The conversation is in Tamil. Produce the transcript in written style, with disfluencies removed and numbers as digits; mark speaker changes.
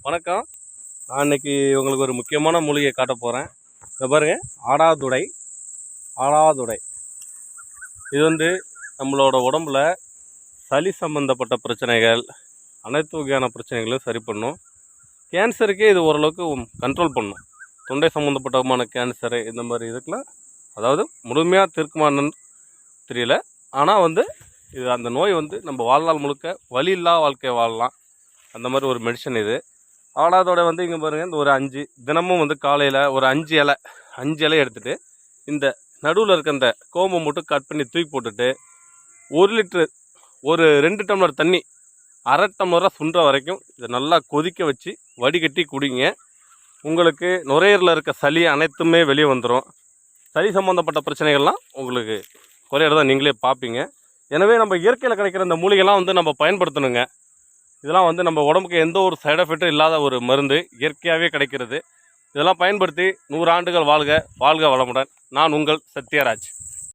Speaker 1: வணக்கம். நான் இன்னைக்கு உங்களுக்கு ஒரு முக்கியமான மூலிகை காட்ட போகிறேன். இதை பாருங்க, ஆடாதுடை. ஆடாதுடை இது நம்மளோட உடம்புல சளி சம்பந்தப்பட்ட பிரச்சனைகள், அனைத்து வகையான பிரச்சனைகளையும் சரி பண்ணும். கேன்சருக்கே இது ஓரளவுக்கு கண்ட்ரோல் பண்ணும். தொண்டை சம்மந்தப்பட்டமான கேன்சரு இந்த மாதிரி இதுக்கெலாம், அதாவது முழுமையாக தீர்க்குமான்னு தெரியல. ஆனால் இது அந்த நோய் நம்ம வாழ்நாள் முழுக்க வலி இல்லா வாழ்க்கை வாழலாம். அந்த மாதிரி ஒரு மெடிசன் இது. ஆடாதோட இங்கே பாருங்கள், இந்த ஒரு 5 தினமும் காலையில் ஒரு 5 இலை எடுத்துகிட்டு இந்த நடுவில் இருக்க இந்த கோம்பை மட்டும் கட் பண்ணி தூக்கி போட்டுட்டு 1 லிட்ரு ஒரு 2 டம்ளர் தண்ணி அரை டம்ளராக சுண்டுற வரைக்கும் இதை நல்லா கொதிக்க வச்சு வடிகட்டி குடிங்க. உங்களுக்கு நுரையீரலில் இருக்க சளி அனைத்துமே வெளியே வந்துடும். சளி சம்மந்தப்பட்ட பிரச்சனைகள்லாம் உங்களுக்கு குறையிறதா நீங்களே பார்ப்பீங்க. எனவே நம்ம இயற்கையில் கிடைக்கிற இந்த மூலிகைலாம் நம்ம பயன்படுத்தணுங்க. இதெல்லாம் நம்ம உடம்புக்கு எந்த ஒரு சைடு எஃபெக்டும் இல்லாத ஒரு மருந்து, இயற்கையாகவே கிடைக்கிறது. இதெல்லாம் பயன்படுத்தி 100 ஆண்டுகள் வாழ்க. வாழ்க வளமுடன். நான் உங்கள் சத்யராஜ்.